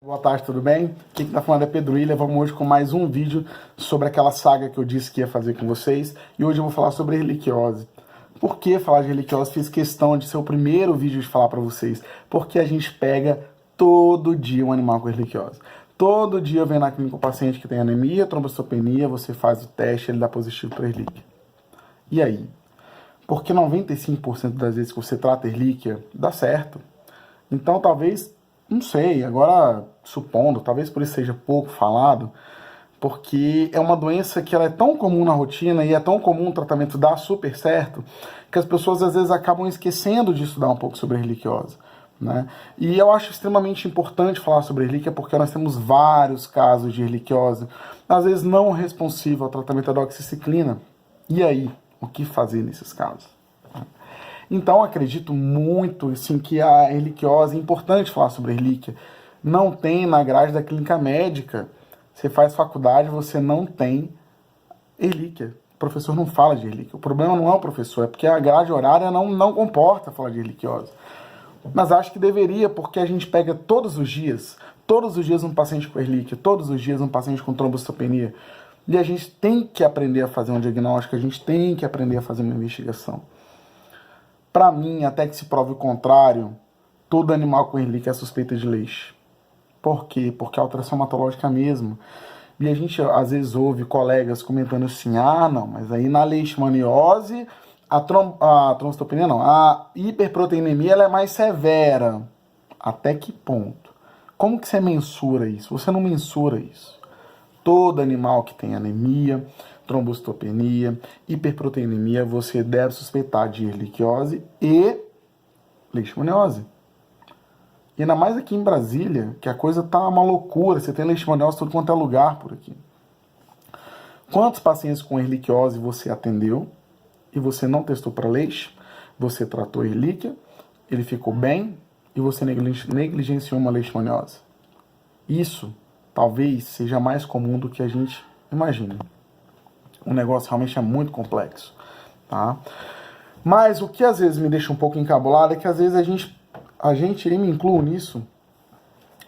Boa tarde, tudo bem? Quem tá falando é Pedro Ilha. Vamos hoje com mais um vídeo sobre aquela saga que eu disse que ia fazer com vocês. E hoje eu vou falar sobre erliquiose. Por que falar de erliquiose? Fiz questão de ser o primeiro vídeo de falar para vocês. Porque a gente pega todo dia um animal com erliquiose. Todo dia eu venho na clínica um paciente que tem anemia, trombocitopenia, você faz o teste, ele dá positivo para erlíquia. E aí? Porque 95% das vezes que você trata erlíquia, dá certo. Então talvez, não sei, agora supondo, talvez por isso seja pouco falado, porque é uma doença que ela é tão comum na rotina e é tão comum o tratamento dar super certo, que as pessoas às vezes acabam esquecendo de estudar um pouco sobre a erliquiose. Né? E eu acho extremamente importante falar sobre erlíquia porque nós temos vários casos de erliquiose, às vezes não responsivo ao tratamento da doxiciclina. E aí, o que fazer nesses casos? Então, acredito muito assim, que a erliquiose, é importante falar sobre erlíquia, não tem na grade da clínica médica. Você faz faculdade, você não tem erlíquia. O professor não fala de erlíquia. O problema não é o professor, é porque a grade horária não comporta falar de erliquiose. Mas acho que deveria, porque a gente pega todos os dias um paciente com erlíquia, todos os dias um paciente com trombocitopenia, e a gente tem que aprender a fazer um diagnóstico, a gente tem que aprender a fazer uma investigação. Para mim, até que se prove o contrário, todo animal com erlíquia é suspeita de leixe. Por quê? Porque a alteração hematológica é a mesma. E a gente, às vezes, ouve colegas comentando assim, não, mas aí na leishmaniose, a trombocitopenia não, a hiperproteinemia ela é mais severa. Até que ponto? Como que você mensura isso? Você não mensura isso. Todo animal que tem anemia, trombocitopenia, hiperproteinemia, você deve suspeitar de erliquiose e leishmaniose. E ainda mais aqui em Brasília, que a coisa tá uma loucura, você tem leishmaniose tudo quanto é lugar por aqui. Quantos pacientes com erliquiose você atendeu e você não testou para leixe? Você tratou a erlíquia, ele ficou bem e você negligenciou uma leishmaniose. Isso talvez seja mais comum do que a gente imagina. O negócio realmente é muito complexo, tá? Mas o que às vezes me deixa um pouco encabulado é que às vezes a gente, e me incluo nisso,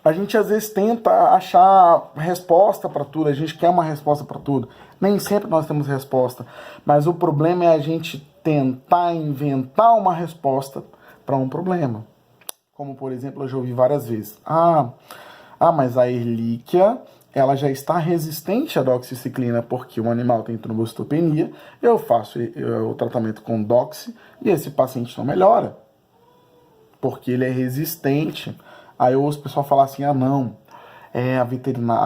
a gente às vezes tenta achar resposta para tudo, a gente quer uma resposta para tudo. Nem sempre nós temos resposta, mas o problema é a gente tentar inventar uma resposta para um problema. Como, por exemplo, eu já ouvi várias vezes. Mas a erlíquia, ela já está resistente à doxiciclina porque o animal tem trombocitopenia, eu faço o tratamento com doxi e esse paciente não melhora, porque ele é resistente. Aí eu ouço o pessoal falar assim, a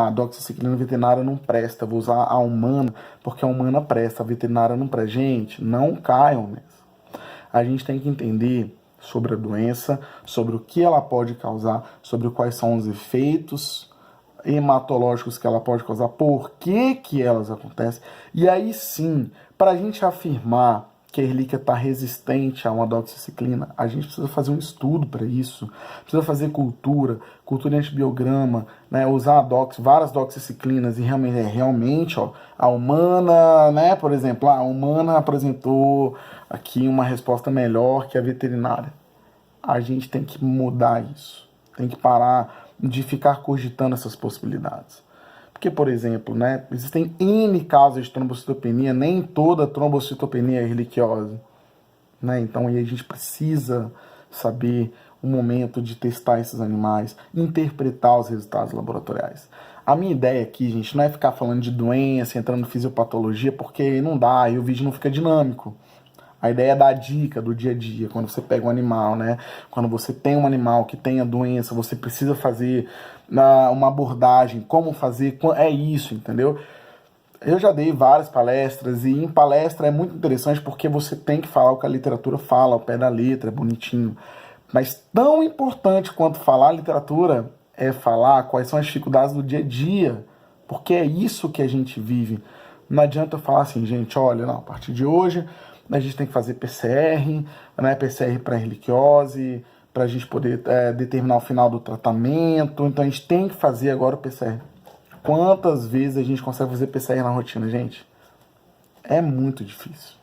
doxiciclina veterinária não presta, vou usar a humana, porque a humana presta, a veterinária não presta. Gente, não caiam nessa. A gente tem que entender sobre a doença, sobre o que ela pode causar, sobre quais são os efeitos hematológicos que ela pode causar, por que elas acontecem. E aí sim, para a gente afirmar que a erlíquia está resistente a uma doxiciclina, a gente precisa fazer um estudo para isso, precisa fazer cultura em antibiograma, né, usar várias doxiciclinas e realmente a humana, né, por exemplo, a humana apresentou aqui uma resposta melhor que a veterinária. A gente tem que mudar isso, tem que parar de ficar cogitando essas possibilidades. Porque, por exemplo, né, existem N casos de trombocitopenia, nem toda trombocitopenia é erliquiose. Né? Então, aí a gente precisa saber o momento de testar esses animais, interpretar os resultados laboratoriais. A minha ideia aqui, gente, não é ficar falando de doença, entrando em fisiopatologia, porque não dá, e o vídeo não fica dinâmico. A ideia é dar dica do dia a dia, quando você pega um animal, né? Quando você tem um animal que tem a doença, você precisa fazer uma abordagem, como fazer, é isso, entendeu? Eu já dei várias palestras e em palestra é muito interessante porque você tem que falar o que a literatura fala, ao pé da letra, é bonitinho. Mas tão importante quanto falar a literatura é falar quais são as dificuldades do dia a dia, porque é isso que a gente vive. Não adianta eu falar assim, gente, olha, não, a partir de hoje a gente tem que fazer PCR, né, PCR para erliquiose, para a gente poder determinar o final do tratamento. Então a gente tem que fazer agora o PCR. Quantas vezes a gente consegue fazer PCR na rotina, gente? É muito difícil,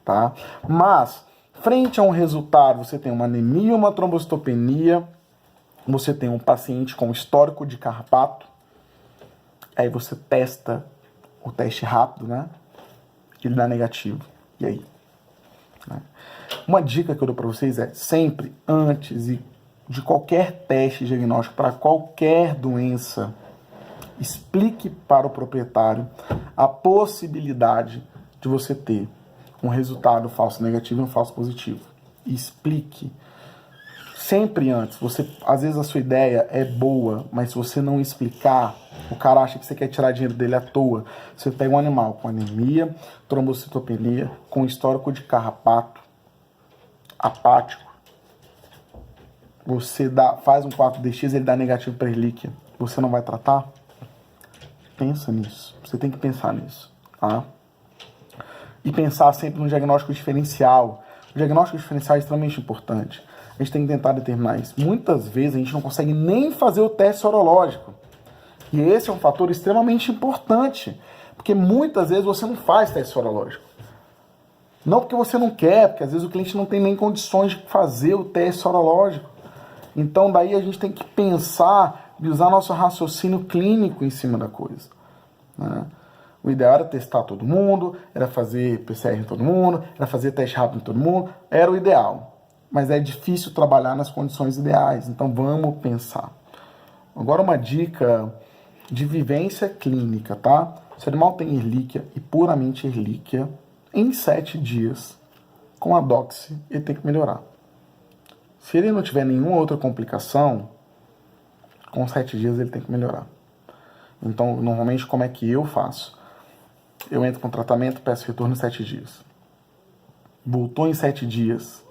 tá? Mas, frente a um resultado, você tem uma anemia, uma trombocitopenia, você tem um paciente com histórico de carrapato, aí você testa o teste rápido, né? Ele dá negativo. E aí? Né? Uma dica que eu dou para vocês é sempre antes de qualquer teste diagnóstico para qualquer doença, explique para o proprietário a possibilidade de você ter um resultado falso negativo e um falso positivo. Explique. Sempre antes. Às vezes a sua ideia é boa, mas se você não explicar, o cara acha que você quer tirar dinheiro dele à toa. Você pega um animal com anemia, trombocitopenia, com histórico de carrapato, apático. Você faz um 4DX, ele dá negativo para relíquia. Você não vai tratar? Pensa nisso. Você tem que pensar nisso, tá? E pensar sempre no diagnóstico diferencial. O diagnóstico diferencial é extremamente importante. A gente tem que tentar determinar isso. Muitas vezes a gente não consegue nem fazer o teste sorológico. E esse é um fator extremamente importante. Porque muitas vezes você não faz teste sorológico. Não porque você não quer, porque às vezes o cliente não tem nem condições de fazer o teste sorológico. Então daí a gente tem que pensar e usar nosso raciocínio clínico em cima da coisa, né? O ideal era testar todo mundo, era fazer PCR em todo mundo, era fazer teste rápido em todo mundo, era o ideal. Mas é difícil trabalhar nas condições ideais, então vamos pensar. Agora uma dica de vivência clínica, tá? Se o animal tem erlíquia e puramente erlíquia, em 7 dias, com a doxy, ele tem que melhorar. Se ele não tiver nenhuma outra complicação, com 7 dias ele tem que melhorar. Então, normalmente, como é que eu faço? Eu entro com tratamento, peço retorno em 7 dias. Voltou em 7 dias,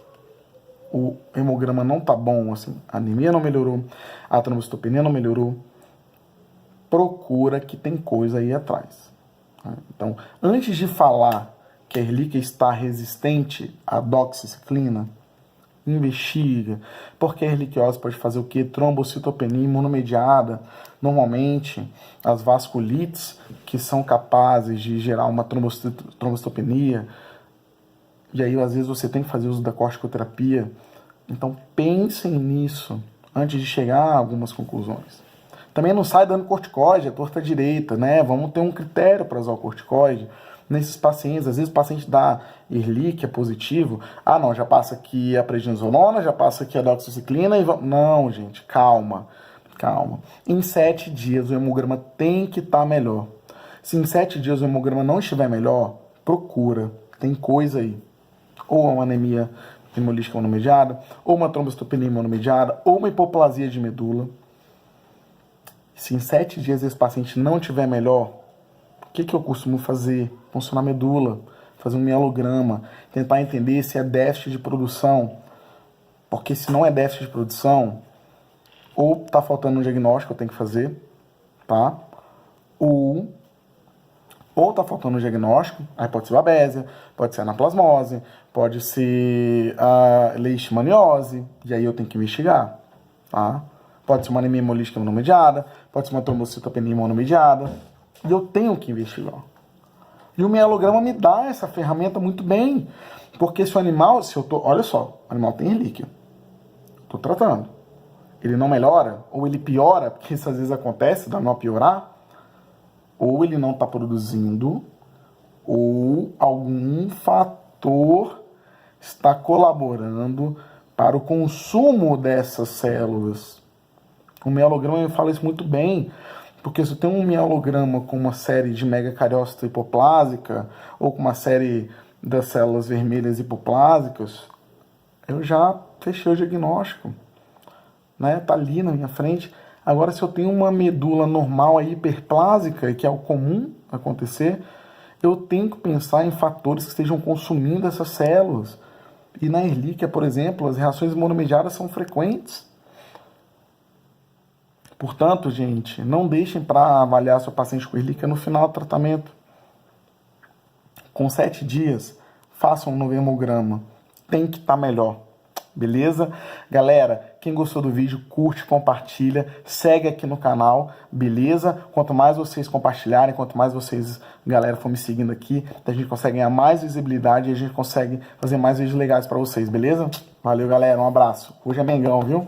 o hemograma não tá bom, assim, a anemia não melhorou, a trombocitopenia não melhorou, procura que tem coisa aí atrás. Então, antes de falar que a erlíquia está resistente à doxiciclina, investiga, porque a erliquiose pode fazer o quê? Trombocitopenia imunomediada. Normalmente, as vasculites que são capazes de gerar uma trombocitopenia, e aí às vezes você tem que fazer uso da corticoterapia. Então pensem nisso antes de chegar a algumas conclusões. Também não sai dando corticoide, é torta direita, né? Vamos ter um critério para usar o corticoide nesses pacientes. Às vezes o paciente dá erlíquia positivo, não, já passa aqui a prednisolona, já passa aqui a doxiciclina e não, gente, calma. Em 7 dias o hemograma tem que estar melhor. Se em 7 dias o hemograma não estiver melhor, procura, tem coisa aí. Ou uma anemia hemolítica monomediada, ou uma trombocitopenia monomediada, ou uma hipoplasia de medula. Se em 7 dias esse paciente não estiver melhor, o que eu costumo fazer? Funcionar a medula, fazer um mielograma, tentar entender se é déficit de produção. Porque se não é déficit de produção, ou tá faltando um diagnóstico que eu tenho que fazer, tá? Ou tá faltando um diagnóstico, aí pode ser babésia, pode ser anaplasmose, pode ser a leishmaniose, e aí eu tenho que investigar, tá? Pode ser uma anemia hemolítica monomediada, pode ser uma trombocitopenia monomediada, e eu tenho que investigar. E o mielograma me dá essa ferramenta muito bem, porque se o animal, olha só, o animal tem relíquia, tô tratando, ele não melhora, ou ele piora, porque isso às vezes acontece, dá não piorar, ou ele não está produzindo, ou algum fator está colaborando para o consumo dessas células. O mielograma me fala isso muito bem, porque se eu tenho um mielograma com uma série de megacariócito hipoplásica, ou com uma série das células vermelhas hipoplásicas, eu já fechei o diagnóstico, né? Tá ali na minha frente. Agora, se eu tenho uma medula normal hiperplásica, que é o comum acontecer, eu tenho que pensar em fatores que estejam consumindo essas células. E na erlíquia, por exemplo, as reações imunomediadas são frequentes. Portanto, gente, não deixem para avaliar seu paciente com erlíquia no final do tratamento. Com 7 dias, façam um novo hemograma. Tem que estar melhor. Beleza? Galera, quem gostou do vídeo, curte, compartilha, segue aqui no canal, beleza? Quanto mais vocês compartilharem, quanto mais vocês, galera, for me seguindo aqui, a gente consegue ganhar mais visibilidade e a gente consegue fazer mais vídeos legais pra vocês, beleza? Valeu, galera, um abraço. Hoje é Mengão, viu?